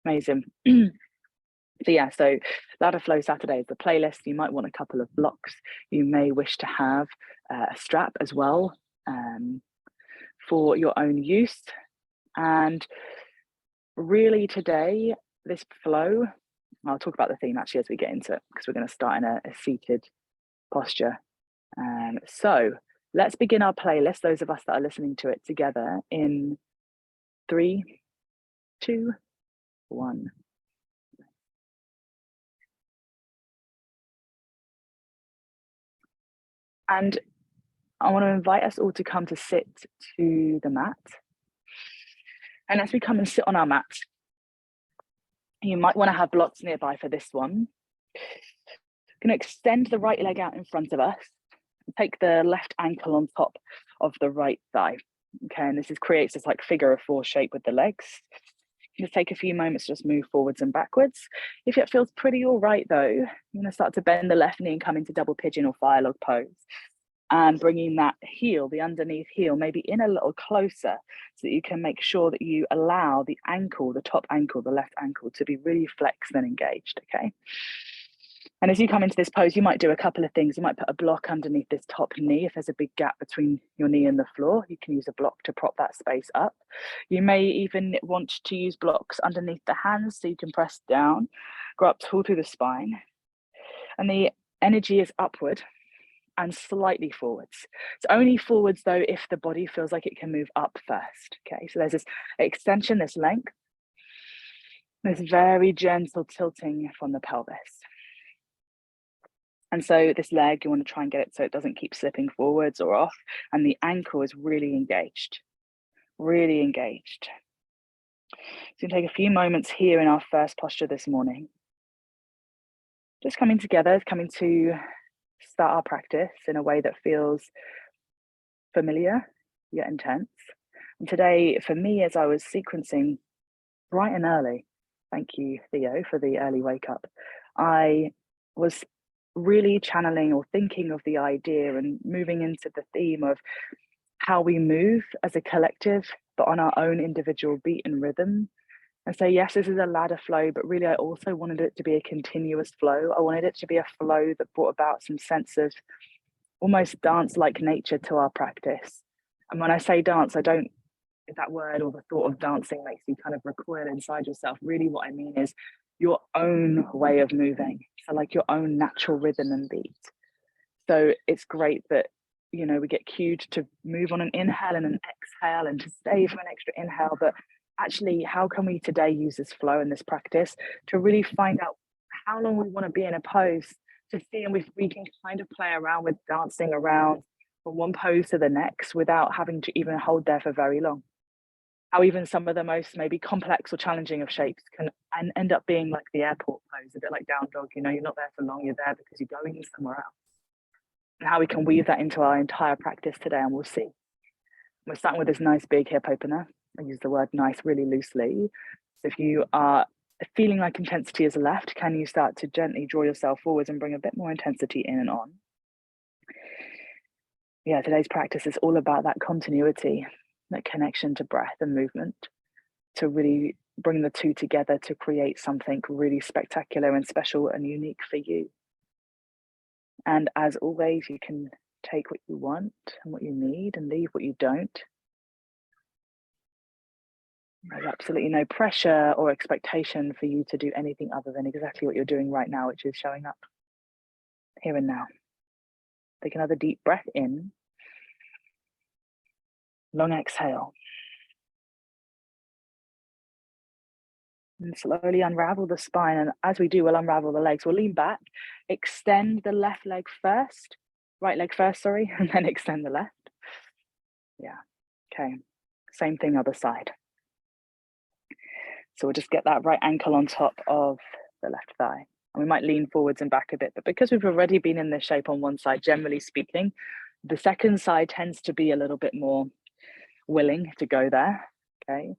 Amazing. So Ladder Flow Saturday is the playlist. You might want a couple of blocks. You may wish to have a strap as well for your own use. And really today, this flow, I'll talk about the theme actually as we get into it, because we're going to start in a seated posture. So let's begin our playlist, those of us that are listening to it together, in 3, 2, 1. And I want to invite us all to come to sit to the mat. And as we come and sit on our mat, you might want to have blocks nearby for this one. Going to extend the right leg out in front of us. Take the left ankle on top of the right thigh. Okay, and this creates this like figure of 4 shape with the legs. Just take a few moments to just move forwards and backwards. If it feels pretty all right though, you're going to start to bend the left knee and come into double pigeon or fire log pose. And bringing that heel, the underneath heel, maybe in a little closer so that you can make sure that you allow the ankle, the top ankle, the left ankle to be really flexed and engaged, okay? And as you come into this pose, you might do a couple of things. You might put a block underneath this top knee. If there's a big gap between your knee and the floor, you can use a block to prop that space up. You may even want to use blocks underneath the hands so you can press down, go up tall through the spine. And the energy is upward and slightly forwards. It's only forwards though if the body feels like it can move up first. Okay, so there's this extension, this length, this very gentle tilting from the pelvis. And so this leg, you want to try and get it so it doesn't keep slipping forwards or off, and the ankle is really engaged, really engaged. So you can take a few moments here in our first posture this morning. Just coming together, coming to start our practice in a way that feels familiar yet intense. And today, for me, as I was sequencing bright and early, thank you, Theo, for the early wake up, I was really channeling or thinking of the idea and moving into the theme of how we move as a collective, but on our own individual beat and rhythm. And so, yes, this is a ladder flow, but really I also wanted it to be a continuous flow. I wanted it to be a flow that brought about some sense of almost dance-like nature to our practice. And when I say dance, I don't, that word or the thought of dancing makes you kind of recoil inside yourself. Really what I mean is your own way of moving. So like your own natural rhythm and beat. So it's great that, you know, we get cued to move on an inhale and an exhale and to stay for an extra inhale, but actually how can we today use this flow and this practice to really find out how long we want to be in a pose, to see and we can kind of play around with dancing around from one pose to the next without having to even hold there for very long. How even some of the most maybe complex or challenging of shapes can end up being like the airport pose, a bit like down dog. You know, you're not there for long, you're there because you're going somewhere else. And how we can weave that into our entire practice today, and we'll see. We're starting with this nice big hip opener. I use the word nice really loosely. So if you are feeling like intensity is left, can you start to gently draw yourself forwards and bring a bit more intensity in and on? Yeah, today's practice is all about that continuity, that connection to breath and movement, to really bring the two together to create something really spectacular and special and unique for you. And as always, you can take what you want and what you need and leave what you don't. There's absolutely no pressure or expectation for you to do anything other than exactly what you're doing right now, which is showing up here and now. Take another deep breath in. Long exhale. And slowly unravel the spine. And as we do, we'll unravel the legs. We'll lean back, extend the left leg first, right leg first, sorry, and then extend the left. Yeah, okay. Same thing, other side. So we'll just get that right ankle on top of the left thigh. And we might lean forwards and back a bit, but because we've already been in this shape on one side, generally speaking, the second side tends to be a little bit more willing to go there, okay?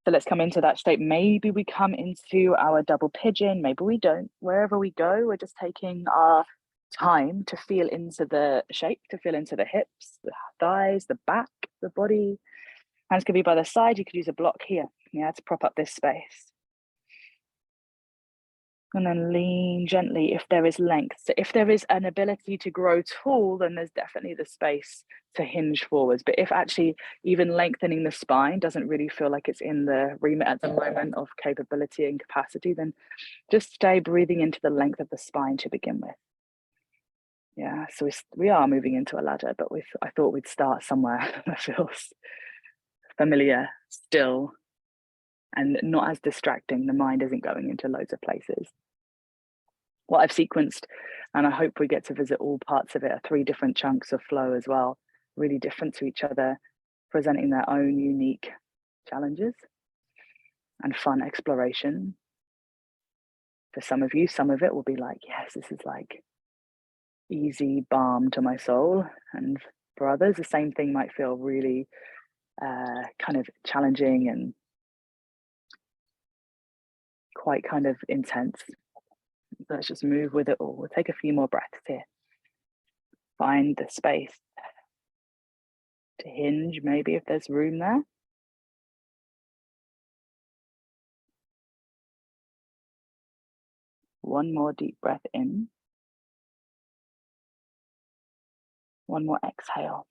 So let's come into that shape. Maybe we come into our double pigeon, maybe we don't. Wherever we go, we're just taking our time to feel into the shape, to feel into the hips, the thighs, the back, the body. Hands could be by the side, you could use a block here, yeah, to prop up this space. And then lean gently if there is length. So if there is an ability to grow tall, then there's definitely the space to hinge forwards. But if actually even lengthening the spine doesn't really feel like it's in the remit at the moment of capability and capacity, then just stay breathing into the length of the spine to begin with. Yeah, so we are moving into a ladder, but I thought we'd start somewhere that feels familiar, still, and not as distracting. The mind isn't going into loads of places. What I've sequenced, and I hope we get to visit all parts of it, are 3 different chunks of flow as well, really different to each other, presenting their own unique challenges and fun exploration. For some of you, some of it will be like, yes, this is like easy balm to my soul. And for others, the same thing might feel really kind of challenging and quite kind of intense. Let's just move with it all. We'll take a few more breaths here. Find the space to hinge, maybe if there's room there. One more deep breath in. One more exhale.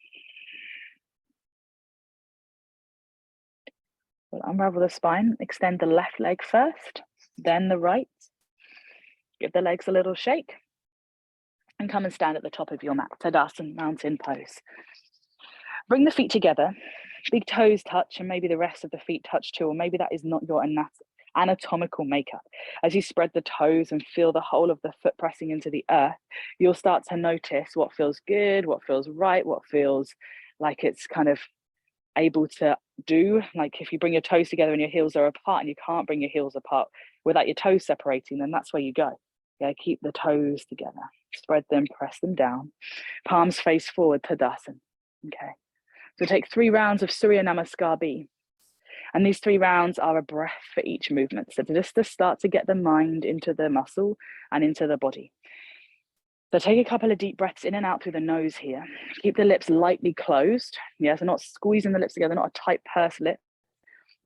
We'll unravel the spine, extend the left leg first, then the right. Give the legs a little shake and come and stand at the top of your mat, Tadasana, mountain pose. Bring the feet together, big toes touch, and maybe the rest of the feet touch too, or maybe that is not your anatomical makeup. As you spread the toes and feel the whole of the foot pressing into the earth, you'll start to notice what feels good, what feels right, what feels like it's kind of able to do. Like if you bring your toes together and your heels are apart and you can't bring your heels apart without your toes separating, then that's where you go. Yeah, keep the toes together, spread them, press them down, palms face forward, Tadasana. Okay, so take 3 rounds of Surya Namaskar B. And these 3 rounds are a breath for each movement. So just to start to get the mind into the muscle and into the body. So take a couple of deep breaths in and out through the nose here. Keep the lips lightly closed. Yeah, so not squeezing the lips together, not a tight pursed lip,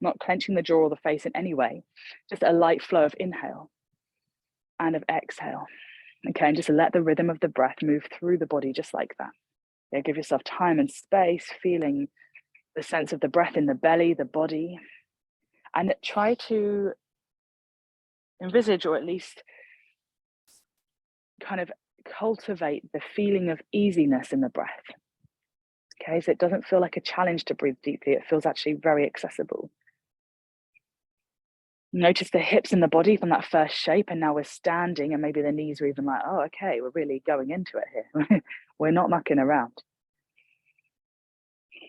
not clenching the jaw or the face in any way. Just a light flow of inhale and of exhale. Okay, and just let the rhythm of the breath move through the body just like that. Yeah, give yourself time and space, feeling the sense of the breath in the belly, the body, and try to envisage, or at least kind of cultivate the feeling of easiness in the breath. Okay, so it doesn't feel like a challenge to breathe deeply. It feels actually very accessible. Notice the hips in the body from that first shape, and now we're standing, and maybe the knees are even like, oh, okay, we're really going into it here. We're not mucking around.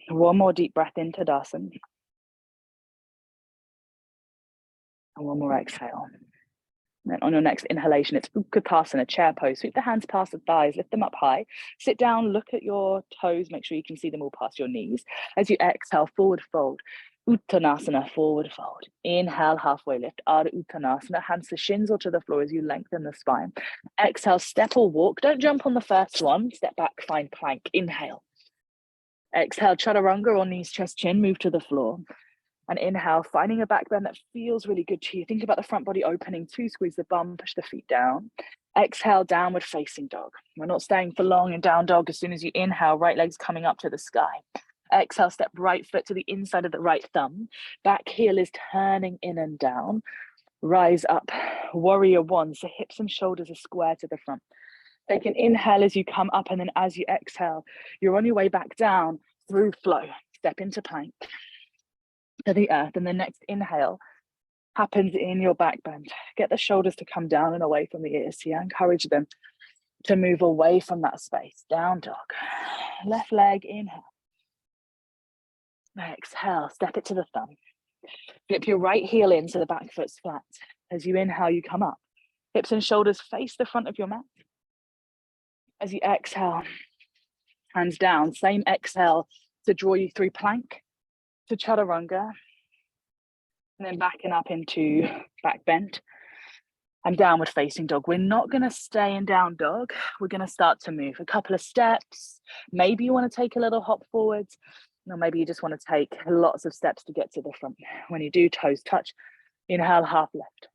One more deep breath into Tadasana. And one more exhale. And then on your next inhalation, it's Utkatasana, chair pose. Sweep the hands past the thighs, lift them up high. Sit down, look at your toes, make sure you can see them all past your knees. As you exhale, forward fold. Uttanasana, forward fold. Inhale, halfway lift. Ardha Uttanasana, hands to shins or to the floor as you lengthen the spine. Exhale, step or walk. Don't jump on the first one. Step back, find plank. Inhale. Exhale, chaturanga or knees, chest, chin, move to the floor. And inhale, finding a back bend that feels really good to you. Think about the front body opening to squeeze the bum, push the feet down. Exhale, downward facing dog. We're not staying for long in down dog. As soon as you inhale, right leg's coming up to the sky. Exhale, step right foot to the inside of the right thumb. Back heel is turning in and down. Rise up, warrior one. So hips and shoulders are square to the front. Take an inhale as you come up, and then as you exhale, you're on your way back down through flow. Step into plank to the earth, and the next inhale happens in your back bend. Get the shoulders to come down and away from the ears here. Encourage them to move away from that space. Down dog. Left leg, inhale. Exhale, step it to the thumb. Flip your right heel in so the back foot's flat. As you inhale, you come up. Hips and shoulders face the front of your mat. As you exhale, hands down. Same exhale to draw you through plank to chaturanga. And then backing up into back bend and downward facing dog. We're not going to stay in down dog. We're going to start to move a couple of steps. Maybe you want to take a little hop forwards, or maybe you just want to take lots of steps to get to the front. When you do, toes touch. Inhale, half left.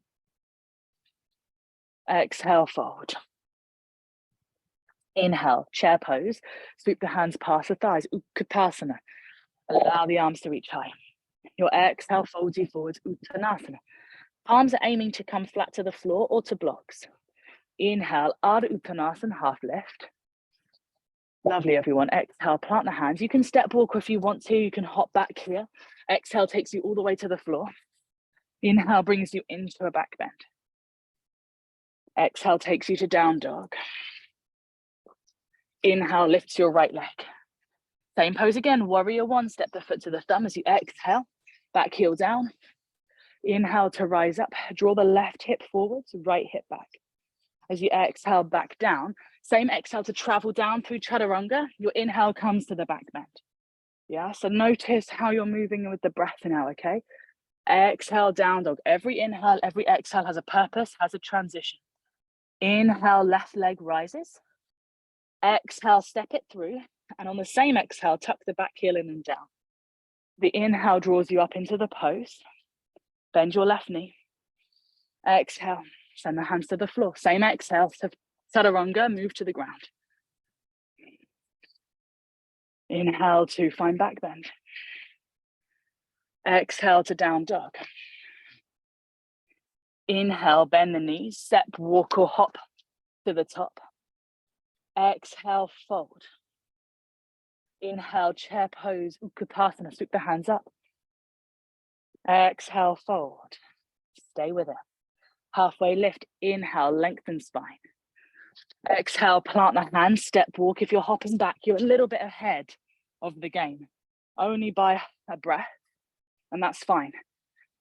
Exhale, fold. Inhale, chair pose. Sweep the hands past the thighs, Utkatasana. Allow the arms to reach high. Your exhale folds you forwards, Uttanasana. Palms are aiming to come flat to the floor or to blocks. Inhale, Ardha Uttanasana, half lift. Lovely, everyone. Exhale, plant the hands. You can step walk if you want to. You can hop back here. Exhale takes you all the way to the floor. Inhale brings you into a back bend. Exhale takes you to down dog. Inhale lifts your right leg. Same pose again, warrior one. Step the foot to the thumb as you exhale. Back heel down. Inhale to rise up. Draw the left hip forwards, right hip back. As you exhale back down, same exhale to travel down through chaturanga. Your inhale comes to the back bend. Yeah, so notice how you're moving with the breath now, okay? Exhale, down dog. Every inhale, every exhale has a purpose, has a transition. Inhale, left leg rises. Exhale, step it through. And on the same exhale, tuck the back heel in and down. The inhale draws you up into the pose. Bend your left knee. Exhale, send the hands to the floor. Same exhale to chaturanga, move to the ground. Inhale to find back bend. Exhale to down dog. Inhale, bend the knees, step, walk or hop to the top. Exhale, fold. Inhale, chair pose, Utkatasana, sweep the hands up. Exhale, fold. Stay with it. Halfway lift, inhale, lengthen spine. Exhale, plant the hands, step walk. If you're hopping back, you're a little bit ahead of the game, only by a breath, and that's fine,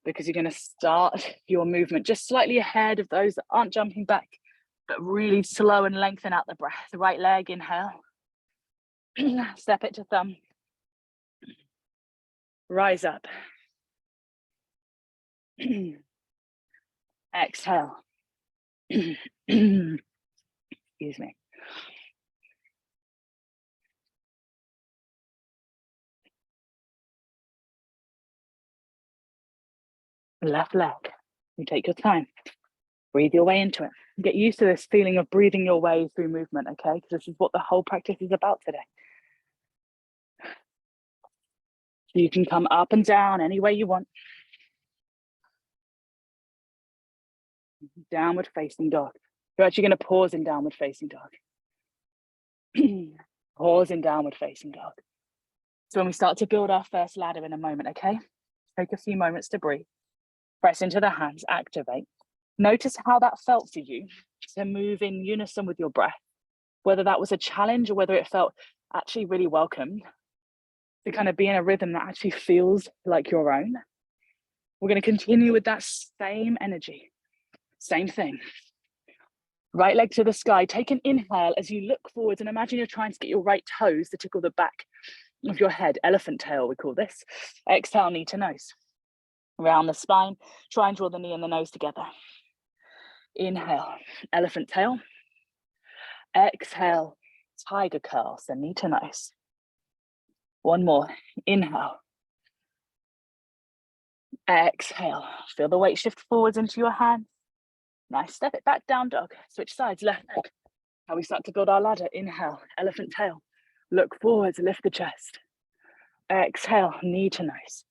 because you're going to start your movement just slightly ahead of those that aren't jumping back, but really slow and lengthen out the breath. The right leg, inhale. Step it to thumb. Rise up. Exhale. Excuse me. Left leg. You take your time. Breathe your way into it. Get used to this feeling of breathing your way through movement, okay? Because this is what the whole practice is about today. You can come up and down any way you want. Downward facing dog. You're actually going to pause in downward facing dog. Pause in downward facing dog. So when we start to build our first ladder in a moment, okay? Take a few moments to breathe. Press into the hands, activate. Notice how that felt for you to move in unison with your breath, whether that was a challenge or whether it felt actually really welcome to kind of be in a rhythm that actually feels like your own. We're going to continue with that same energy, same thing. Right leg to the sky. Take an inhale as you look forwards and imagine you're trying to get your right toes to tickle the back of your head. Elephant tail, we call this. Exhale, knee to nose. Round the spine, try and draw the knee and the nose together. Inhale, elephant tail. Exhale, tiger curl, so knee to nose. One more, inhale. Exhale, feel the weight shift forwards into your hands. Nice, step it back, down dog. Switch sides, left leg. How we start to build our ladder. Inhale, elephant tail. Look forwards, lift the chest. Exhale, knee to nose.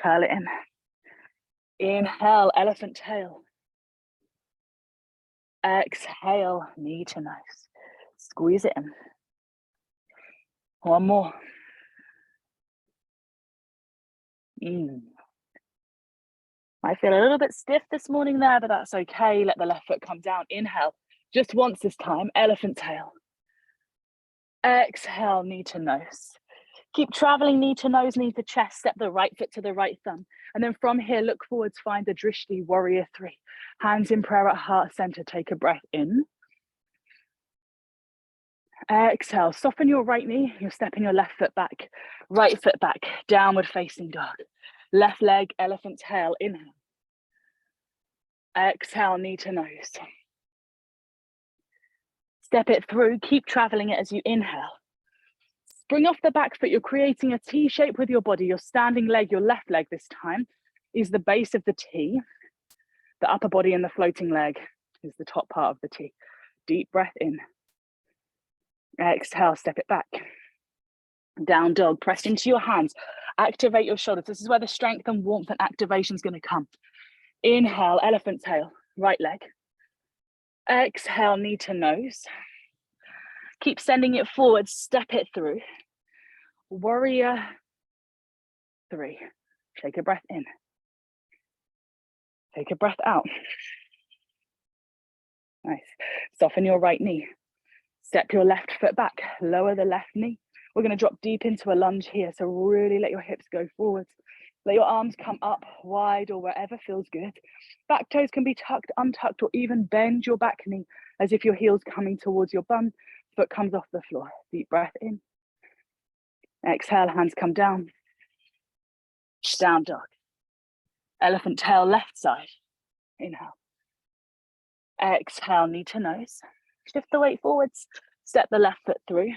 Curl it in. Inhale, elephant tail. Exhale, knee to nose. Squeeze it in. One more. I feel a little bit stiff this morning there, but that's okay. Let the left foot come down. Inhale, just once this time, elephant tail. Exhale, knee to nose. Keep traveling, knee to nose, knee to chest. Step the right foot to the right thumb. And then from here, look forwards, find the Drishti, warrior three. Hands in prayer at heart center. Take a breath in. Exhale, soften your right knee. You're stepping your left foot back, right foot back, downward facing dog. Left leg, elephant tail, inhale. Exhale, knee to nose. Step it through, keep traveling it as you inhale. Spring off the back foot, you're creating a T shape with your body. Your standing leg, your left leg this time, is the base of the T. The upper body and the floating leg is the top part of the T. Deep breath in. Exhale, step it back. Down dog, press into your hands. Activate your shoulders. This is where the strength and warmth and activation is going to come. Inhale, elephant tail, right leg. Exhale, knee to nose. Keep sending it forward, step it through. Warrior 3. Take a breath in. Take a breath out. Nice. Soften your right knee. Step your left foot back. Lower the left knee. We're going to drop deep into a lunge here. So really let your hips go forwards. Let your arms come up wide or wherever feels good. Back toes can be tucked, untucked, or even bend your back knee as if your heel's coming towards your bum. Foot comes off the floor. Deep breath in. Exhale, hands come down. Down dog. Elephant tail, left side. Inhale. Exhale, knee to nose. Shift the weight forwards. Step the left foot through.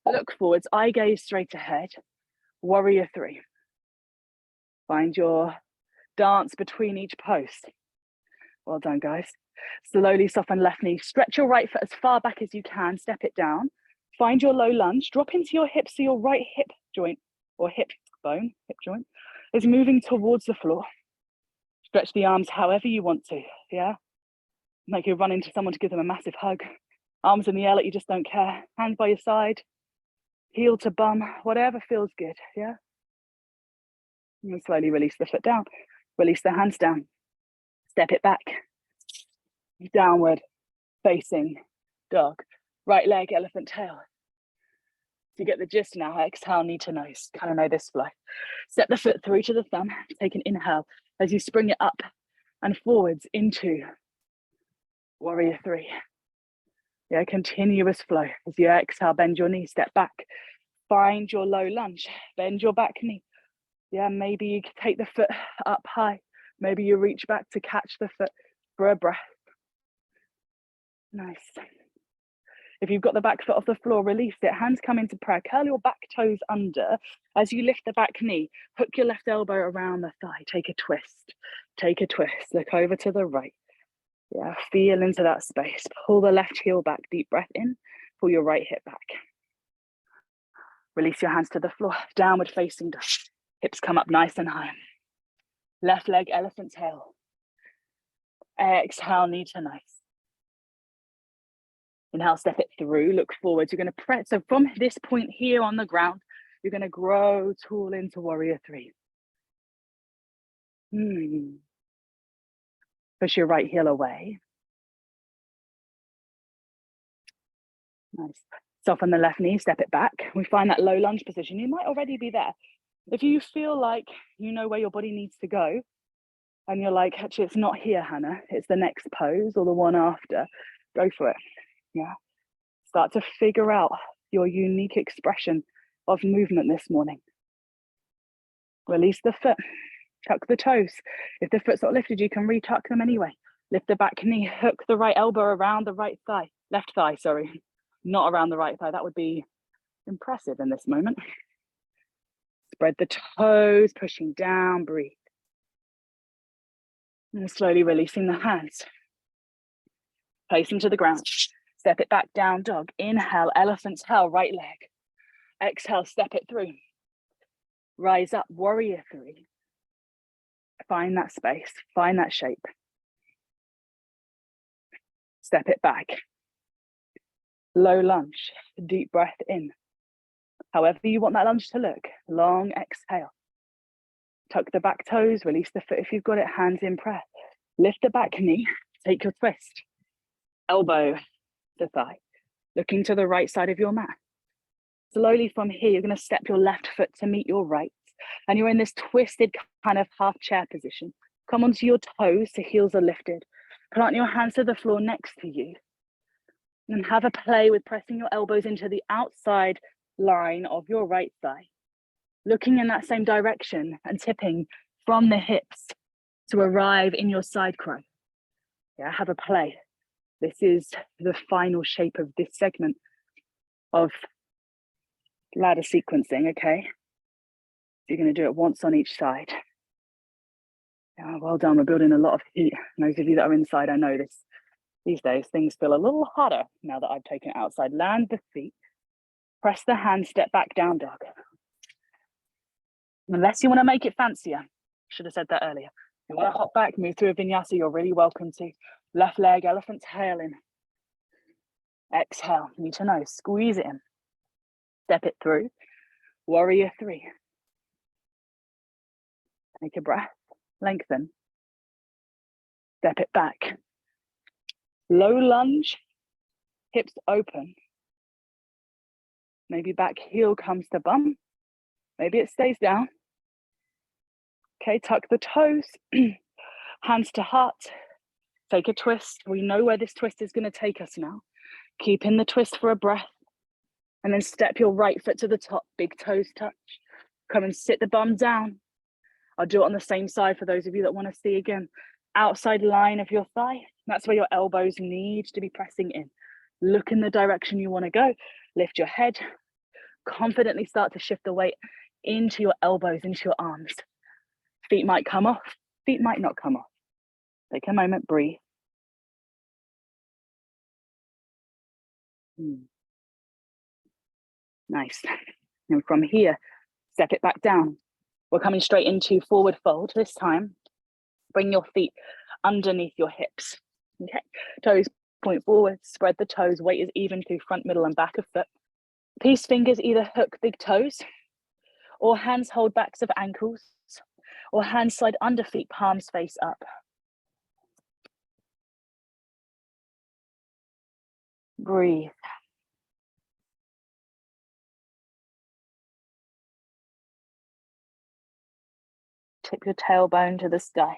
Look forwards, eye gaze straight ahead. Warrior 3. Find your dance between each post. Well done, guys. Slowly soften left knee. Stretch your right foot as far back as you can. Step it down. Find your low lunge. Drop into your hips so your right hip joint or hip bone, hip joint, is moving towards the floor. Stretch the arms however you want to, yeah? Make you run into someone to give them a massive hug. Arms in the air like you just don't care. Hands by your side. Heel to bum, whatever feels good, yeah? And slowly release the foot down. Release the hands down. Step it back. Downward facing dog. Right leg, elephant tail. You get the gist now. Exhale, knee to nose. Kind of know this flow. Step the foot through to the thumb. Take an inhale as you spring it up and forwards into Warrior 3. Yeah, continuous flow. As you exhale, bend your knee, step back. Find your low lunge. Bend your back knee. Yeah, maybe you take the foot up high. Maybe you reach back to catch the foot for a breath. Nice. If you've got the back foot off the floor, release it. Hands come into prayer. Curl your back toes under. As you lift the back knee, hook your left elbow around the thigh. Take a twist. Take a twist. Look over to the right. Yeah, feel into that space. Pull the left heel back. Deep breath in. Pull your right hip back. Release your hands to the floor. Downward facing dog. Hips come up nice and high. Left leg, elephant tail. Exhale, knee to nose. Inhale, step it through, look forward. You're going to press. So from this point here on the ground, you're going to grow tall into Warrior 3. Push your right heel away. Nice. Soften the left knee, step it back. We find that low lunge position. You might already be there. If you feel like you know where your body needs to go, and you're like, actually, it's not here, Hannah, it's the next pose or the one after, go for it. Yeah. Start to figure out your unique expression of movement this morning. Release the foot, tuck the toes. If the foot's not lifted, you can retuck them anyway. Lift the back knee, hook the right elbow around the right thigh, left thigh, sorry, not around the right thigh. That would be impressive in this moment. Spread the toes, pushing down, breathe. And slowly releasing the hands. Place them to the ground. Step it back, down dog. Inhale, elephant tail, right leg. Exhale, step it through. Rise up, Warrior 3. Find that space, find that shape. Step it back. Low lunge, deep breath in. However you want that lunge to look. Long exhale. Tuck the back toes, release the foot if you've got it, hands in prayer. Lift the back knee, take your twist. Elbow to thigh, looking to the right side of your mat. Slowly from here, you're going to step your left foot to meet your right. And you're in this twisted kind of half chair position. Come onto your toes so heels are lifted. Plant your hands to the floor next to you. And have a play with pressing your elbows into the outside line of your right thigh. Looking in that same direction and tipping from the hips to arrive in your side crow. Yeah, have a play. This is the final shape of this segment of ladder sequencing, okay? So you're going to do it once on each side. Yeah, well done. We're building a lot of heat. Those of you that are inside, I know this. These days, things feel a little harder now that I've taken it outside. Land the feet, press the hand, step back, down dog. Unless you want to make it fancier, should have said that earlier. If you want to hop back, move through a vinyasa, you're really welcome to. Left leg, elephant tail in. Exhale, need to know, squeeze it in. Step it through. Warrior 3. Take a breath, lengthen. Step it back. Low lunge, hips open. Maybe back heel comes to bum. Maybe it stays down. Okay, tuck the toes, hands to heart. Take a twist. We know where this twist is going to take us now. Keep in the twist for a breath. And then step your right foot to the top, big toes touch. Come and sit the bum down. I'll do it on the same side for those of you that want to see again. Outside line of your thigh. That's where your elbows need to be pressing in. Look in the direction you want to go. Lift your head. Confidently start to shift the weight into your elbows, into your arms. Feet might come off. Feet might not come off. Take a moment, breathe. Nice. And from here, step it back down. We're coming straight into forward fold this time. Bring your feet underneath your hips. Okay, toes point forward, spread the toes, weight is even through front, middle, and back of foot. Peace fingers either hook big toes, or hands hold backs of ankles, or hands slide under feet, palms face up. Breathe. Tip your tailbone to the sky.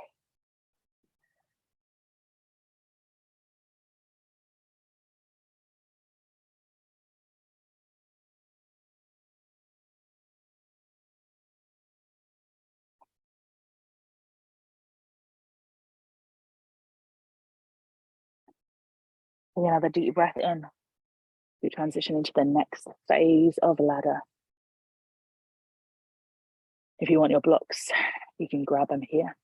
Another deep breath in. We transition into the next phase of ladder. If you want your blocks, you can grab them here.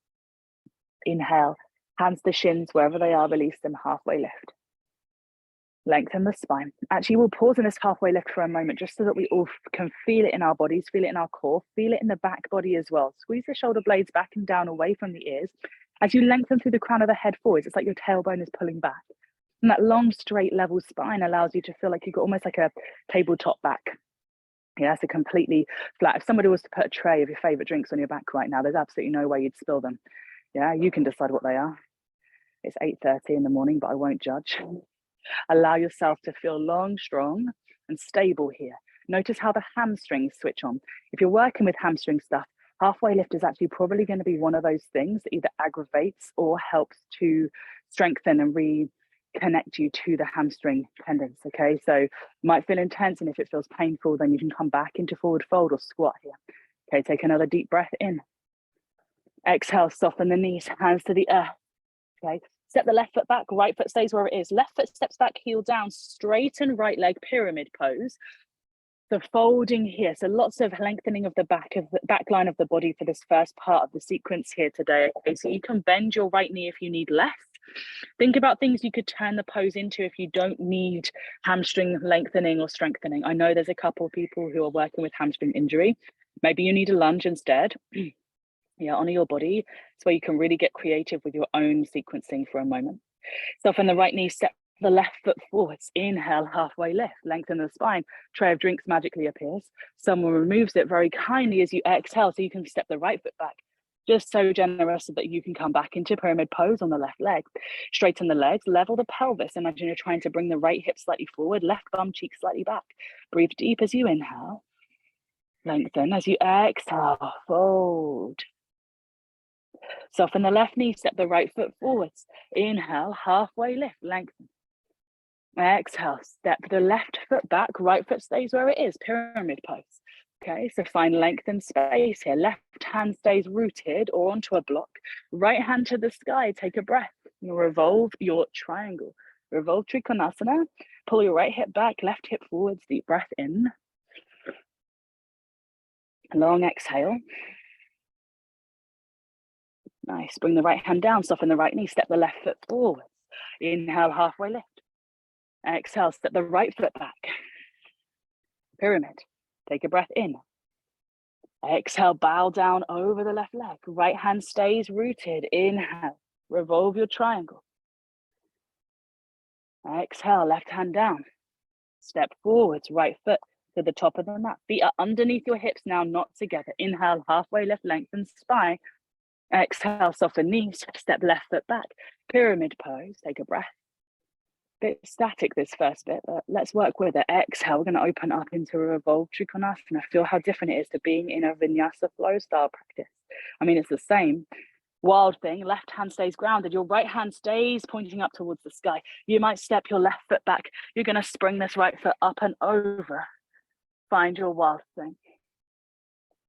Inhale, hands to shins, wherever they are, release them, halfway lift. Lengthen the spine. Actually, we'll pause in this halfway lift for a moment, just so that we all can feel it in our bodies, feel it in our core, feel it in the back body as well. Squeeze the shoulder blades back and down away from the ears. As you lengthen through the crown of the head forwards, it's like your tailbone is pulling back. And that long, straight, level spine allows you to feel like you've got almost like a tabletop back. Yeah, so completely flat. If somebody was to put a tray of your favorite drinks on your back right now, there's absolutely no way you'd spill them. Yeah, you can decide what they are. It's 8:30 in the morning, but I won't judge. Allow yourself to feel long, strong, and stable here. Notice how the hamstrings switch on. If you're working with hamstring stuff, halfway lift is actually probably going to be one of those things that either aggravates or helps to strengthen and reconnect you to the hamstring tendons. Okay, so it might feel intense, and if it feels painful, then you can come back into forward fold or squat here. Okay, take another deep breath in. Exhale, soften the knees, hands to the earth. Okay, step the left foot back, right foot stays where it is. Left foot steps back, heel down, straighten right leg, pyramid pose. So folding here, so lots of lengthening of the back line of the body for this first part of the sequence here today. Okay, so you can bend your right knee if you need less. Think about things you could turn the pose into if you don't need hamstring lengthening or strengthening. I know there's a couple of people who are working with hamstring injury. Maybe you need a lunge instead. Yeah, honor your body. It's where you can really get creative with your own sequencing for a moment. Soften the right knee, step the left foot forwards. Inhale, halfway lift, lengthen the spine. Tray of drinks magically appears. Someone removes it very kindly as you exhale, so you can step the right foot back. Just so generous so that you can come back into pyramid pose on the left leg. Straighten the legs, level the pelvis. Imagine you're trying to bring the right hip slightly forward, left bum cheek slightly back. Breathe deep as you inhale. Lengthen as you exhale, fold. Soften the left knee, step the right foot forwards. Inhale, halfway lift, lengthen. Exhale, step the left foot back, right foot stays where it is, pyramid pose. Okay, so find length and space here. Left hand stays rooted or onto a block. Right hand to the sky, take a breath. Revolve your triangle. Revolve Trikonasana. Pull your right hip back, left hip forwards, deep breath in. Long exhale. Nice, bring the right hand down, soften the right knee, step the left foot forward. Inhale, halfway lift. Exhale, step the right foot back. Pyramid. Take a breath in. Exhale, bow down over the left leg. Right hand stays rooted. Inhale, revolve your triangle. Exhale, left hand down. Step forwards, right foot to the top of the mat. Feet are underneath your hips now, not together. Inhale, halfway lift, lengthen spine. Exhale, soften knees. Step left foot back. Pyramid pose. Take a breath. Bit static this first bit, but let's work with it. Exhale, we're going to open up into a revolved Trikonasana. Feel how different it is to being in a vinyasa flow style practice. I mean, it's the same. Wild thing, left hand stays grounded. Your right hand stays pointing up towards the sky. You might step your left foot back. You're going to spring this right foot up and over. Find your wild thing.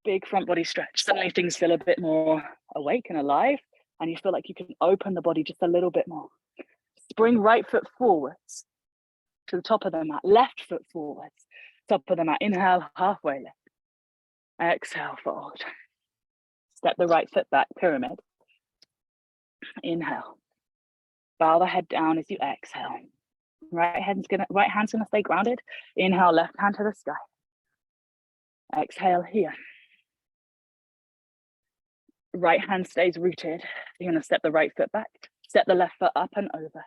Big front body stretch. Suddenly things feel a bit more awake and alive, and you feel like you can open the body just a little bit more. Spring right foot forwards to the top of the mat. Left foot forwards, top of the mat. Inhale, halfway lift. Exhale, fold. Step the right foot back, pyramid. Inhale. Bow the head down as you exhale. Right hand's gonna stay grounded. Inhale, left hand to the sky. Exhale here. Right hand stays rooted. You're gonna step the right foot back. Step the left foot up and over.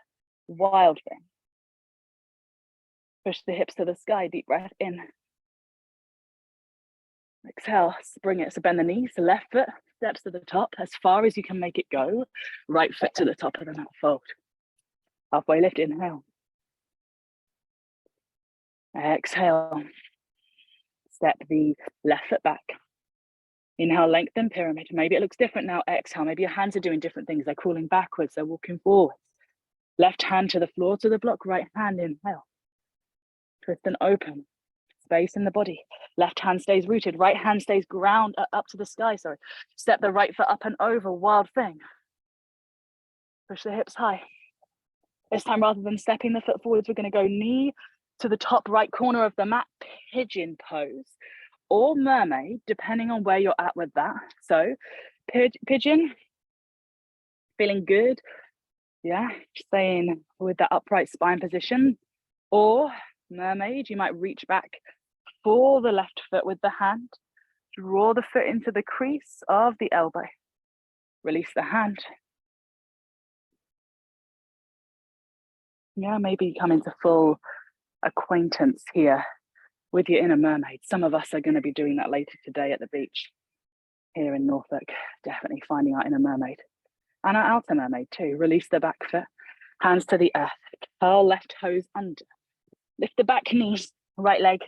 Wild thing. Push the hips to the sky, deep breath in. Exhale, spring it, so bend the knees, left foot steps to the top as far as you can make it go. Right foot to the top of the mat, fold. Halfway lift, inhale. Exhale, step the left foot back. Inhale, lengthen, pyramid. Maybe it looks different now. Exhale, maybe your hands are doing different things. They're crawling backwards, they're walking forwards. Left hand to the floor, to the block, right hand, inhale. Twist and open. Space in the body. Left hand stays rooted, right hand stays ground up to the sky, sorry. Step the right foot up and over, wild thing. Push the hips high. This time, rather than stepping the foot forwards, we're gonna go knee to the top right corner of the mat, pigeon pose, or mermaid, depending on where you're at with that. So, pigeon, feeling good. Yeah, staying with that upright spine position. Or mermaid, you might reach back for the left foot with the hand. Draw the foot into the crease of the elbow. Release the hand. Yeah, maybe come into full acquaintance here with your inner mermaid. Some of us are going to be doing that later today at the beach here in Norfolk. Definitely finding our inner mermaid. And our outer mermaid too. Release the back foot. Hands to the earth. Curl left toes under. Lift the back knees. Right leg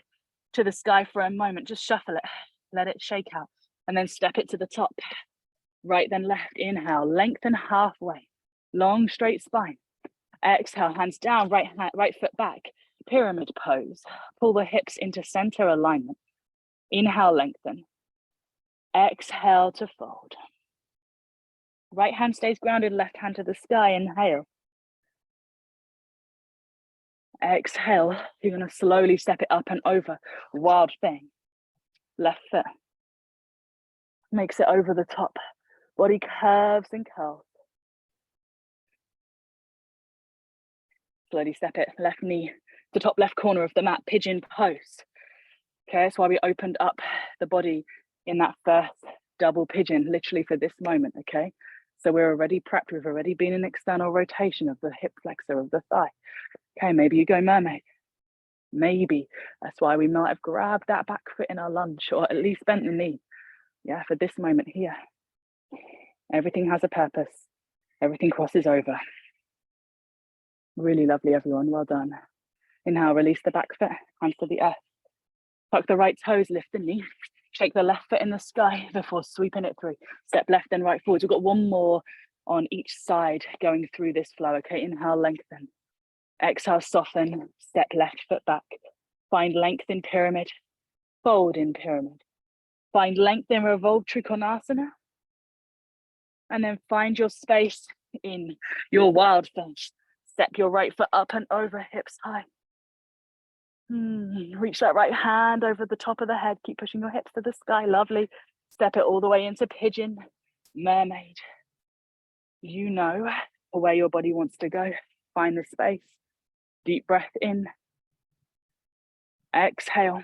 to the sky for a moment. Just shuffle it. Let it shake out. And then step it to the top. Right then left. Inhale. Lengthen halfway. Long straight spine. Exhale. Hands down. Right foot back. Pyramid pose. Pull the hips into center alignment. Inhale. Lengthen. Exhale to fold. Right hand stays grounded. Left hand to the sky. Inhale. Exhale, you're going to slowly step it up and over. Wild thing. Left foot. Makes it over the top. Body curves and curls. Slowly step it. Left knee to top left corner of the mat. Pigeon pose. Okay, that's why we opened up the body in that first double pigeon, literally for this moment, okay? So we're already prepped. We've already been in external rotation of the hip flexor of the thigh. Okay, maybe you go mermaid. Maybe that's why we might have grabbed that back foot in our lunge, or at least bent the knee. Yeah, for this moment here. Everything has a purpose. Everything crosses over. Really lovely, everyone. Well done. Inhale, release the back foot, hands to the earth. Tuck the right toes, lift the knee. Shake the left foot in the sky before sweeping it through. Step left and right forwards. We've got one more on each side going through this flow. Okay, inhale, lengthen. Exhale, soften. Step left foot back. Find length in pyramid. Fold in pyramid. Find length in revolved Trikonasana. And then find your space in your wild thing. Step your right foot up and over, hips high. Reach that right hand over the top of the head. Keep pushing your hips to the sky. Lovely. Step it all the way into pigeon, mermaid. You know where your body wants to go. Find the space. Deep breath in. Exhale.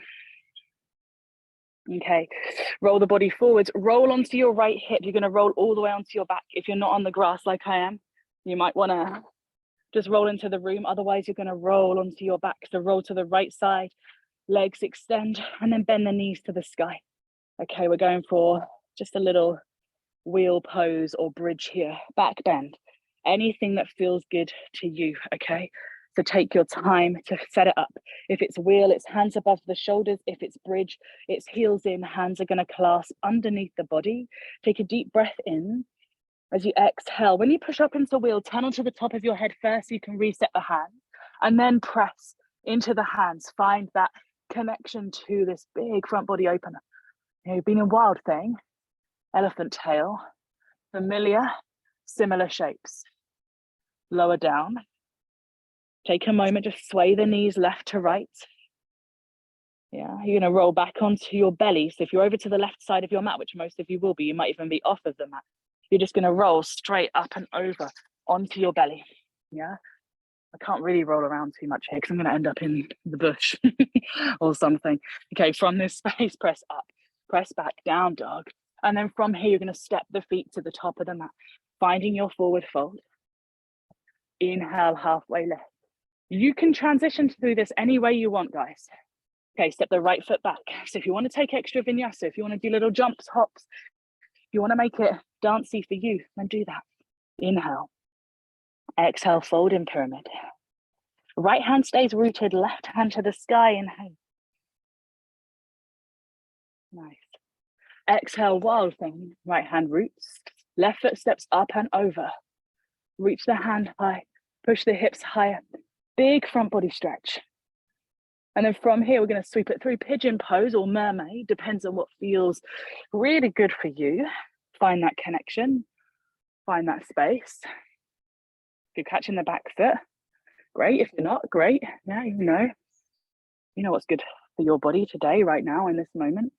Okay, roll the body forwards. Roll onto your right hip. You're going to roll all the way onto your back. If you're not on the grass like I am, you might want to just roll into the room. Otherwise, you're going to roll onto your back. So roll to the right side, legs extend, and then bend the knees to the sky. Okay, we're going for just a little wheel pose or bridge here. Back bend. Anything that feels good to you, okay? So take your time to set it up. If it's wheel, it's hands above the shoulders. If it's bridge, it's heels in, hands are going to clasp underneath the body. Take a deep breath in. As you exhale, when you push up into wheel, turn onto the top of your head first so you can reset the hands, and then press into the hands. Find that connection to this big front body opener. You've been in Wild Thing, elephant tail, familiar, similar shapes. Lower down. Take a moment, just sway the knees left to right. Yeah, you're gonna roll back onto your belly. So if you're over to the left side of your mat, which most of you will be, you might even be off of the mat. You're just gonna roll straight up and over onto your belly. Yeah, I can't really roll around too much here because I'm gonna end up in the bush or something. Okay, from this space, press up, press back, down dog. And then from here, you're gonna step the feet to the top of the mat, finding your forward fold. Inhale, halfway lift. You can transition through this any way you want, guys. Okay, step the right foot back. So if you want to take extra vinyasa, if you want to do little jumps, hops, if you want to make it dancey for you, then do that. Inhale. Exhale, fold in pyramid. Right hand stays rooted, left hand to the sky. Inhale. Nice. Exhale, Wild Thing. Right hand roots. Left foot steps up and over. Reach the hand high. Push the hips higher. Big front body stretch. And then from here, we're going to sweep it through pigeon pose or mermaid, depends on what feels really good for you. Find that connection, find that space. If you're catching the back foot, great. If you're not, great. Yeah, you know what's good for your body today, right now, in this moment.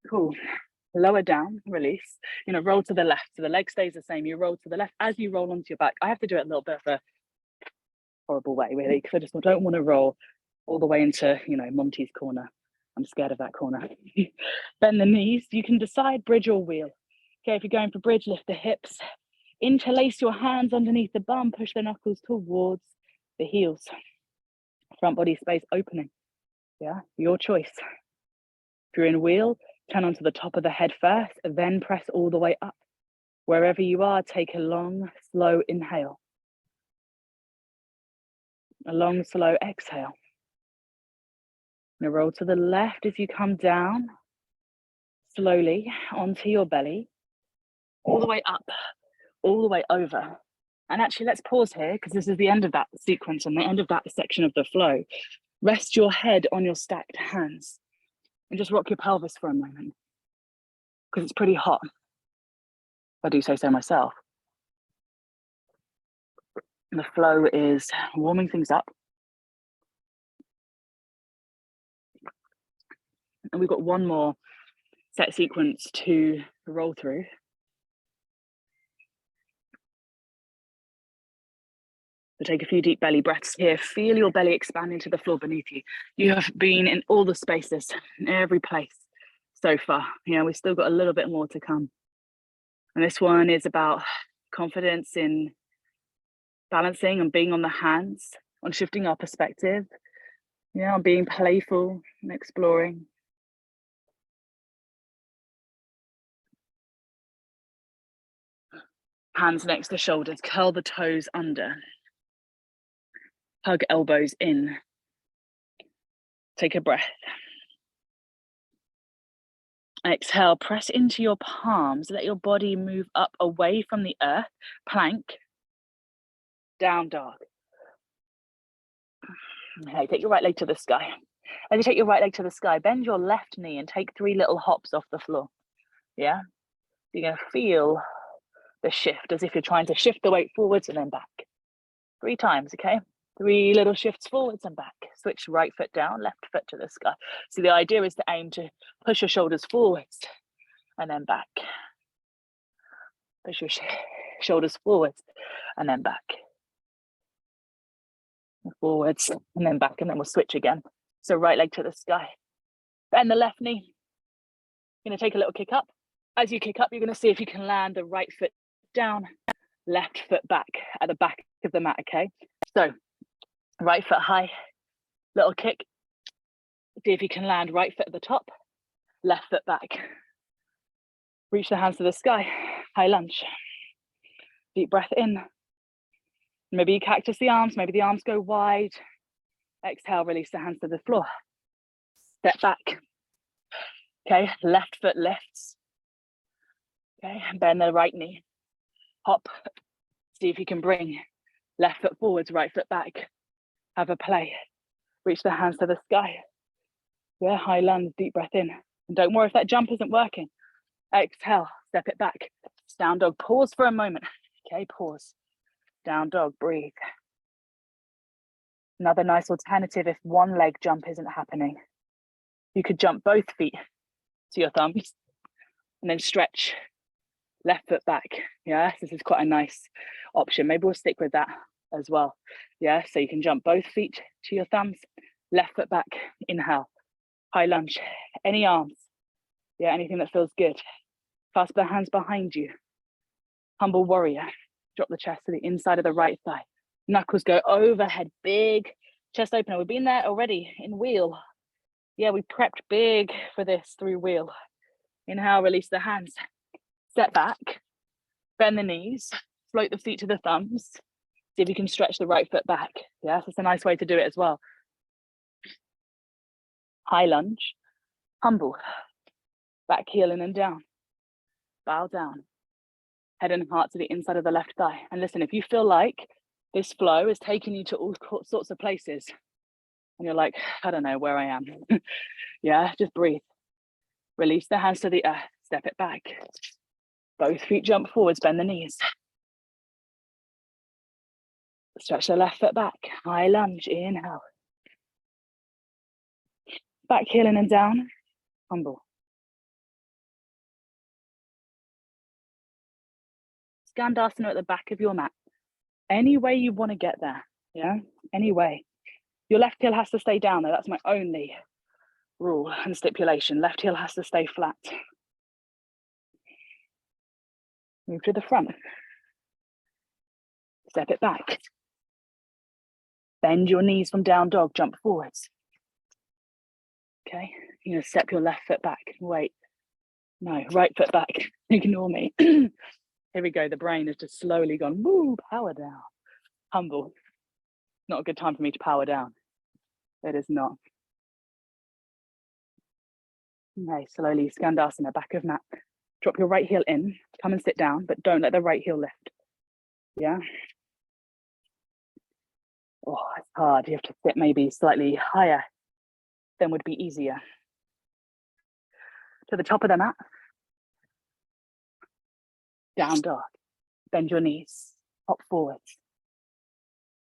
Cool. Lower down, release. Roll to the left. So the leg stays the same. You roll to the left as you roll onto your back. I have to do it a little bit of a horrible way, really, because I just don't want to roll all the way into, Monty's corner. I'm scared of that corner. Bend the knees. You can decide bridge or wheel. Okay, if you're going for bridge, lift the hips. Interlace your hands underneath the bum. Push the knuckles towards the heels. Front body space opening. Yeah, your choice. If you're in wheel, turn onto the top of the head first, then press all the way up. Wherever you are, take a long, slow inhale. A long, slow exhale. Now roll to the left as you come down, slowly onto your belly, all the way up, all the way over. And actually, let's pause here because this is the end of that sequence and the end of that section of the flow. Rest your head on your stacked hands and just rock your pelvis for a moment because it's pretty hot. If I do say so myself. The flow is warming things up. And we've got one more set sequence to roll through. So take a few deep belly breaths here. Feel your belly expand into the floor beneath you. You have been in all the spaces, in every place so far. We've still got a little bit more to come. And this one is about confidence in balancing and being on the hands, on shifting our perspective, on being playful and exploring. Hands next to shoulders, curl the toes under. Hug elbows in. Take a breath. Exhale, press into your palms. Let your body move up away from the earth. Plank. Down dog. Okay, take your right leg to the sky. As you take your right leg to the sky, bend your left knee and take 3 little hops off the floor. Yeah? You're going to feel the shift as if you're trying to shift the weight forwards and then back. 3 times, okay? 3 little shifts forwards and back. Switch right foot down, left foot to the sky. So the idea is to aim to push your shoulders forwards and then back. Push your shoulders forwards and then back. forwards, and then back, and then we'll switch again. So right leg to the sky. Bend the left knee. You're gonna take a little kick up. As you kick up, you're gonna see if you can land the right foot down, left foot back at the back of the mat, okay? So right foot high, little kick. See if you can land right foot at the top, left foot back. Reach the hands to the sky, high lunge. Deep breath in. Maybe you cactus the arms, maybe the arms go wide. Exhale, release the hands to the floor. Step back. Okay, left foot lifts. Okay, bend the right knee. Hop. See if you can bring left foot forwards, right foot back. Have a play. Reach the hands to the sky. Yeah, high lunge, deep breath in. And don't worry if that jump isn't working. Exhale, step it back. Down dog, pause for a moment. Okay, pause. Down dog, breathe. Another nice alternative if one leg jump isn't happening. You could jump both feet to your thumbs and then stretch left foot back. Yeah, this is quite a nice option. Maybe we'll stick with that as well. Yeah, so you can jump both feet to your thumbs, left foot back, inhale, high lunge, any arms. Yeah, anything that feels good. Clasp the hands behind you. Humble warrior. Drop the chest to the inside of the right thigh. Knuckles go overhead, big chest opener. We've been there already in wheel. Yeah, we prepped big for this through wheel. Inhale, release the hands. Step back, bend the knees, float the feet to the thumbs. See if you can stretch the right foot back. Yeah, that's a nice way to do it as well. High lunge, humble, back heel in and down. Bow down, head and heart to the inside of the left thigh. And listen, if you feel like this flow is taking you to all sorts of places, and you're like, I don't know where I am. Yeah, just breathe. Release the hands to the earth, step it back. Both feet jump forwards, bend the knees. Stretch the left foot back, high lunge, inhale. Back heel in and down, humble. Skandasana at the back of your mat. Any way you want to get there, yeah? Any way. Your left heel has to stay down though, that's my only rule and stipulation. Left heel has to stay flat. Move to the front. Step it back. Bend your knees from down dog, jump forwards. Okay, you're gonna step your left foot back. Wait, no, right foot back. Ignore me. Here we go, the brain has just slowly gone, woo, power down. Humble. Not a good time for me to power down. It is not. Okay, slowly, Skandasana, back of mat. Drop your right heel in, come and sit down, but don't let the right heel lift. Yeah. Oh, it's hard. You have to sit maybe slightly higher than would be easier. To the top of the mat. Down dog. Bend your knees, hop forwards.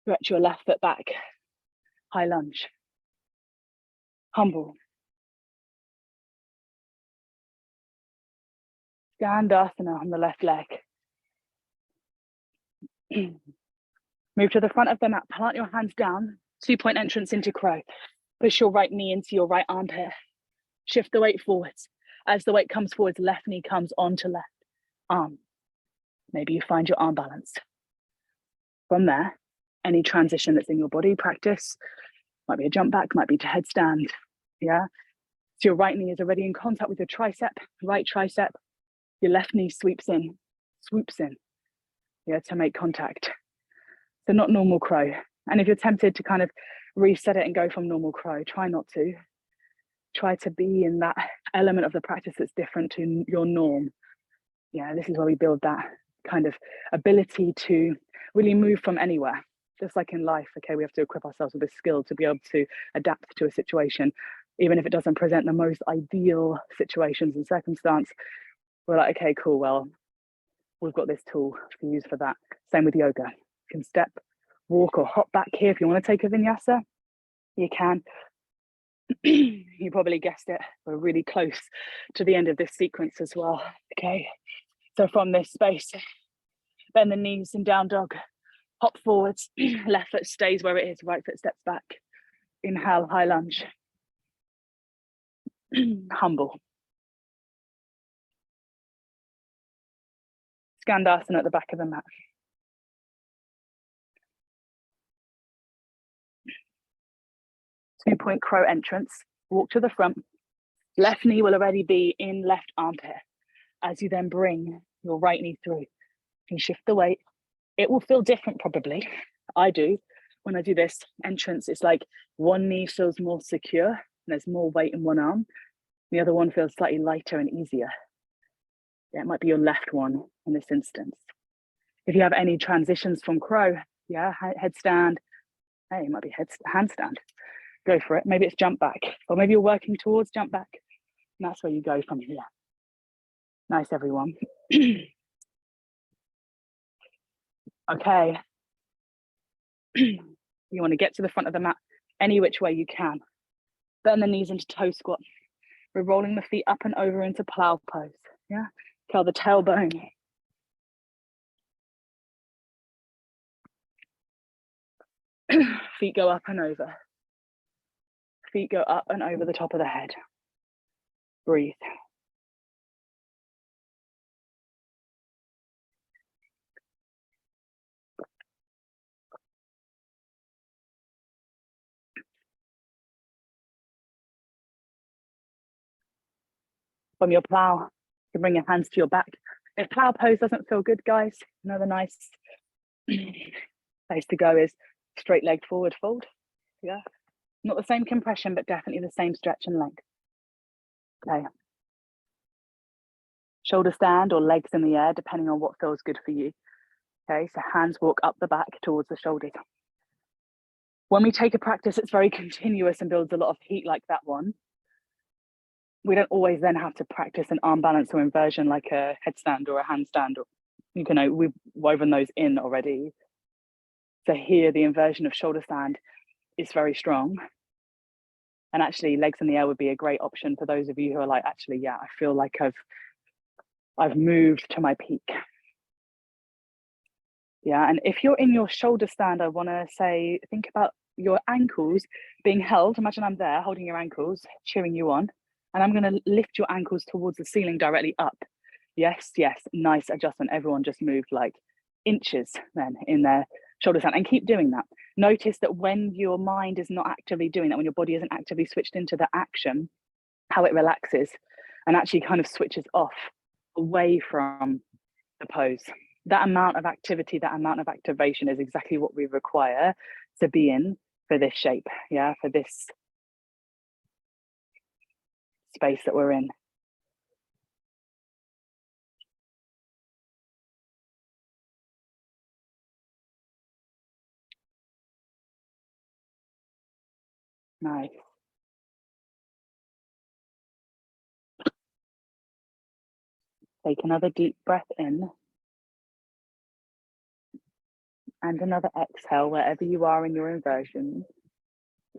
Stretch your left foot back. High lunge. Humble. Skandasana on the left leg. Move to the front of the mat, plant your hands down, 2-point entrance into crow. Push your right knee into your right armpit. Shift the weight forwards. As the weight comes forwards, left knee comes onto left arm. Maybe you find your arm balance. From there, any transition that's in your body practice, might be a jump back, might be to headstand, yeah? So your right knee is already in contact with your tricep, right tricep. Your left knee swoops in, yeah, to make contact. So not normal crow. And if you're tempted to kind of reset it and go from normal crow, try not to. Try to be in that element of the practice that's different to your norm. Yeah, this is where we build that kind of ability to really move from anywhere. Just like in life, okay, we have to equip ourselves with this skill to be able to adapt to a situation, even if it doesn't present the most ideal situations and circumstance. We're like, okay, cool, well, we've got this tool to use for that. Same with yoga. You can step, walk, or hop back here. If you want to take a vinyasa, you can. You probably guessed it, we're really close to the end of this sequence as well. Okay, so from this space, bend the knees in down dog, Hop forwards, left foot stays where it is, right foot steps back. Inhale, high lunge. Humble. Skandasana at the back of the mat. Two-point crow entrance. Walk to the front. Left knee will already be in left armpit. As you then bring your right knee through, you can shift the weight. It will feel different probably. I do. When I do this entrance, it's like one knee feels more secure and there's more weight in one arm. The other one feels slightly lighter and easier. Yeah, it might be your left one in this instance. If you have any transitions from crow, yeah, headstand, hey, it might be handstand. Go for it. Maybe it's jump back, or maybe you're working towards jump back. And that's where you go from here. Nice, everyone. Okay. You want to get to the front of the mat any which way you can. Bend the knees into toe squat. We're rolling the feet up and over into plow pose. Yeah. Curl the tailbone. Feet go up and over. Feet go up and over the top of the head. Breathe. From your plow, you can bring your hands to your back. If plow pose doesn't feel good, guys, another nice place to go is straight leg forward fold. Yeah. Not the same compression, but definitely the same stretch and length. Okay. Shoulder stand or legs in the air, depending on what feels good for you. Okay, so hands walk up the back towards the shoulders. When we take a practice, it's very continuous and builds a lot of heat like that one. We don't always then have to practice an arm balance or inversion like a headstand or a handstand. Or, you know, we've woven those in already. So here, the inversion of shoulder stand is very strong. And actually, legs in the air would be a great option for those of you who are like, actually, yeah, I feel like I've moved to my peak. Yeah, and if you're in your shoulder stand, I want to say, think about your ankles being held. Imagine I'm there holding your ankles, cheering you on. And I'm going to lift your ankles towards the ceiling directly up. Yes, yes, nice adjustment. Everyone just moved like inches then in their shoulder stand, and keep doing that. Notice that when your mind is not actively doing that, when your body isn't actively switched into the action, how it relaxes and actually kind of switches off away from the pose. That amount of activity, that amount of activation is exactly what we require to be in for this shape, yeah, for this space that we're in. Nice. Take another deep breath in and another exhale wherever you are in your inversion.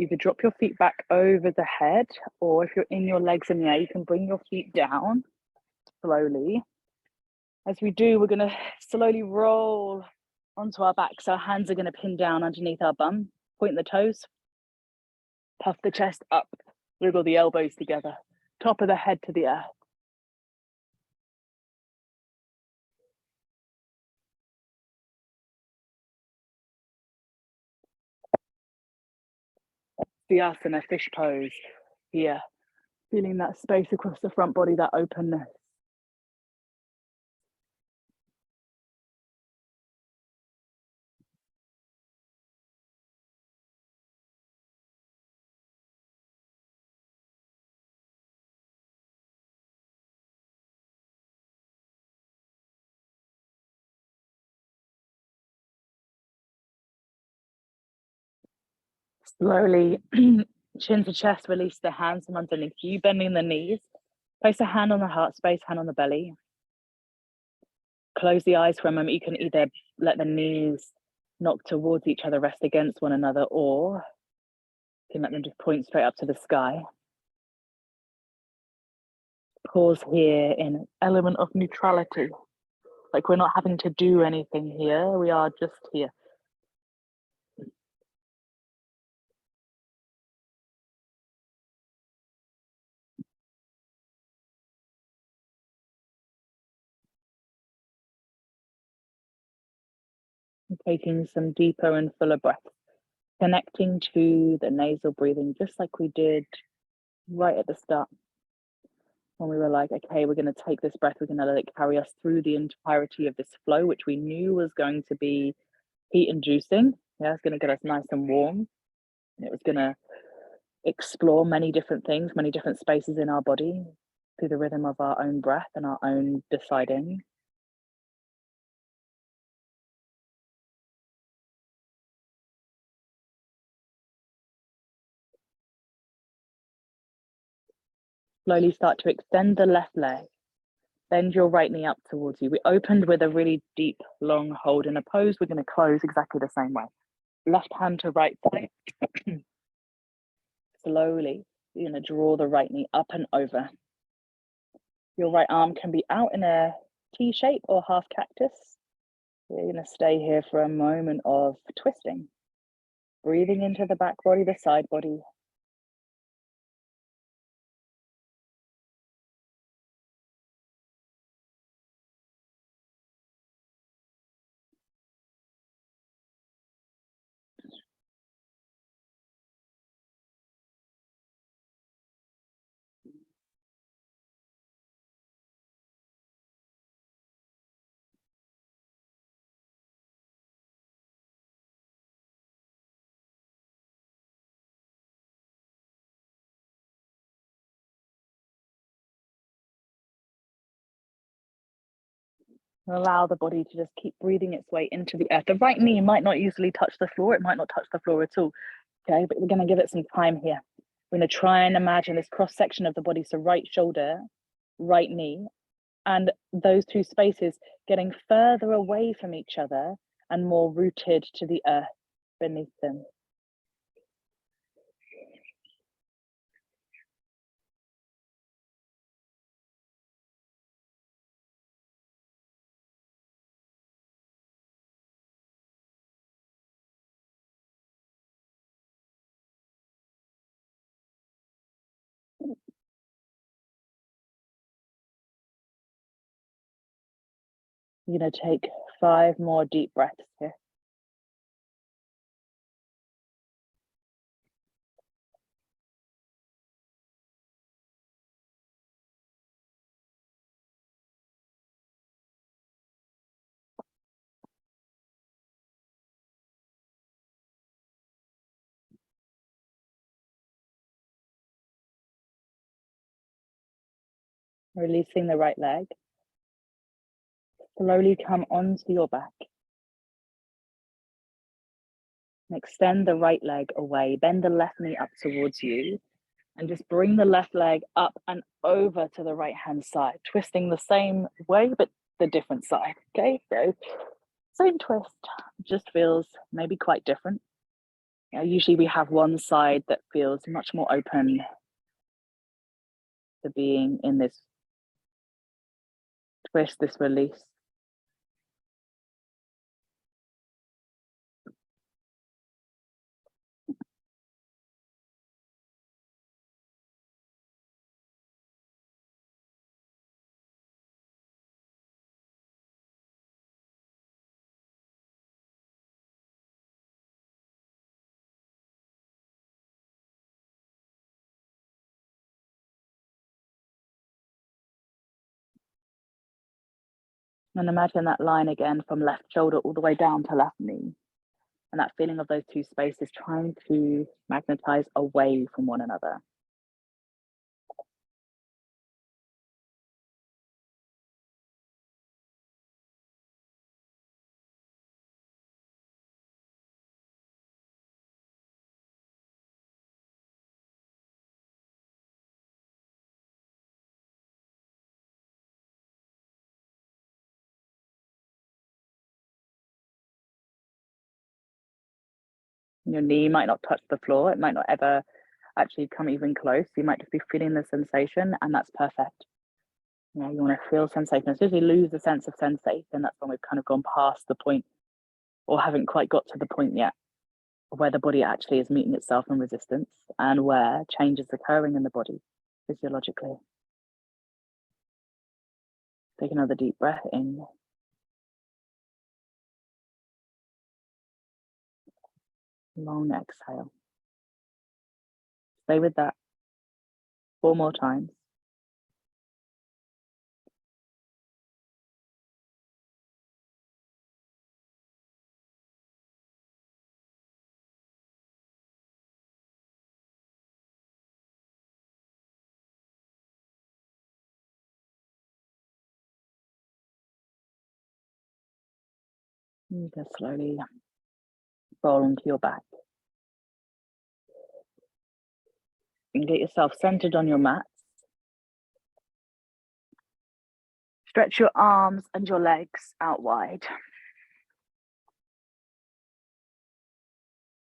Either drop your feet back over the head, or if you're in your legs in the air, you can bring your feet down slowly. As we do, we're going to slowly roll onto our backs. Our hands are going to pin down underneath our bum, point the toes, puff the chest up, wiggle the elbows together, top of the head to the earth. Vyasana, fish pose here. Feeling that space across the front body, that openness. Slowly, chin to chest, release the hands from underneath you, bending the knees. Place a hand on the heart space, hand on the belly. Close the eyes for a moment. You can either let the knees knock towards each other, rest against one another, or you can let them just point straight up to the sky. Pause here in element of neutrality. Like we're not having to do anything here. We are just here. taking some deeper and fuller breaths, connecting to the nasal breathing, just like we did right at the start when we were like, okay, we're going to take this breath, we're going to let it carry us through the entirety of this flow, which we knew was going to be heat inducing. Yeah, it's going to get us nice and warm. And it was going to explore many different things, many different spaces in our body through the rhythm of our own breath and our own deciding. Slowly start to extend the left leg. Bend your right knee up towards you. We opened with a really deep, long hold in a pose. We're going to close exactly the same way. Left hand to right side. Slowly, you're going to draw the right knee up and over. Your right arm can be out in a T shape or half cactus. You're going to stay here for a moment of twisting. Breathing into the back body, the side body. Allow the body to just keep breathing its way into the earth. The right knee might not easily touch the floor. It might not touch the floor at all. Okay, but we're going to give it some time here. We're going to try and imagine this cross section of the body. So right shoulder, right knee, and those two spaces getting further away from each other and more rooted to the earth beneath them. You're going to take 5 more deep breaths here. Releasing the right leg. Slowly come onto your back. And extend the right leg away. Bend the left knee up towards you. And just bring the left leg up and over to the right hand side, twisting the same way, but the different side. Okay, so same twist, just feels maybe quite different. Usually we have one side that feels much more open to being in this twist, this release. And imagine that line again from left shoulder all the way down to left knee. And that feeling of those two spaces trying to magnetize away from one another. Your knee might not touch the floor. It might not ever actually come even close. You might just be feeling the sensation, and that's perfect. You want to feel sensation. As soon as we lose the sense of sensation, that's when we've kind of gone past the point or haven't quite got to the point yet where the body actually is meeting itself in resistance and where change is occurring in the body physiologically. Take another deep breath in. Long exhale. Stay with that 4 more times. You can slowly roll onto your back. You can get yourself centered on your mat. Stretch your arms and your legs out wide.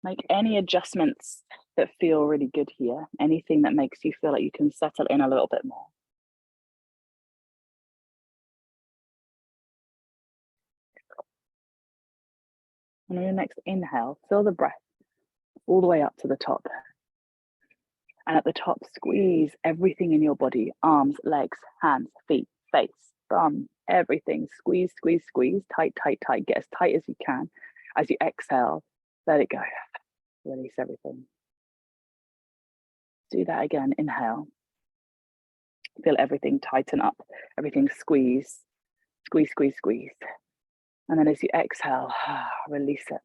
Make any adjustments that feel really good here. Anything that makes you feel like you can settle in a little bit more. And on your next inhale, feel the breath all the way up to the top. And at the top, squeeze everything in your body, arms, legs, hands, feet, face, bum, everything. Squeeze, squeeze, squeeze, tight, tight, tight. Get as tight as you can. As you exhale, let it go. Release everything. Do that again. Inhale. Feel everything tighten up, everything squeeze, squeeze, squeeze, squeeze. And then as you exhale, release it.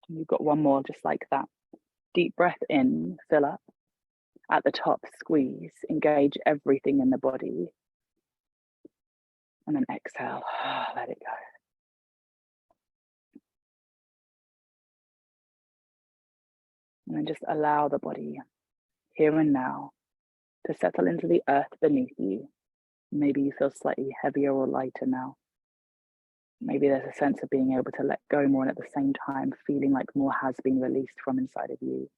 And you've got one more just like that. Deep breath in, fill up. At the top, squeeze, engage everything in the body. And then exhale, let it go. And then just allow the body here and now to settle into the earth beneath you. Maybe you feel slightly heavier or lighter now. Maybe there's a sense of being able to let go more, and at the same time feeling like more has been released from inside of you.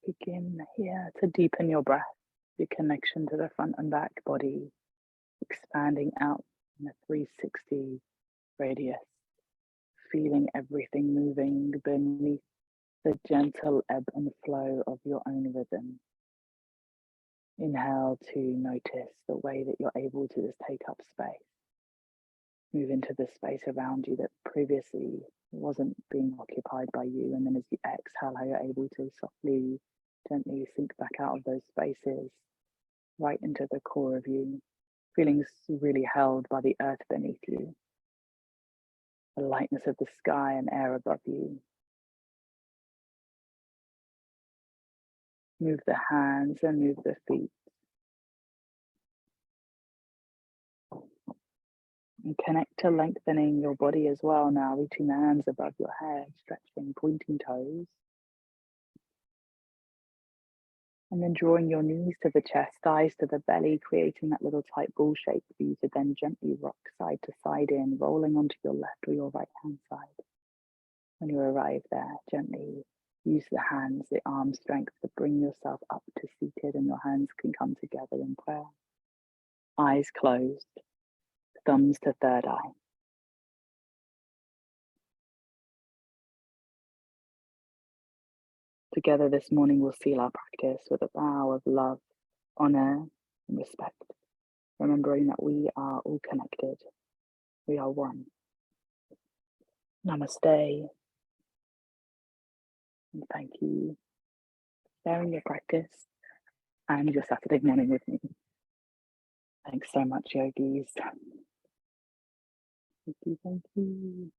Begin here to deepen your breath, your connection to the front and back body, expanding out in a 360 radius, feeling everything moving beneath the gentle ebb and flow of your own rhythm. Inhale to notice the way that you're able to just take up space. Move into the space around you that previously wasn't being occupied by you. And then as you exhale, how you're able to softly, gently sink back out of those spaces, right into the core of you, feeling really held by the earth beneath you, the lightness of the sky and air above you. Move the hands and move the feet. And connect to lengthening your body as well now, reaching the hands above your head, stretching, pointing toes. And then drawing your knees to the chest, thighs to the belly, creating that little tight ball shape for you to then gently rock side to side in, rolling onto your left or your right hand side. When you arrive there, gently use the hands, the arm strength to bring yourself up to seated, and your hands can come together in prayer. Eyes closed, thumbs to third eye. Together this morning, we'll seal our practice with a vow of love, honor, and respect, remembering that we are all connected. We are one. Namaste. And thank you for sharing your practice and your Saturday morning with me. Thanks so much, yogis. Thank you.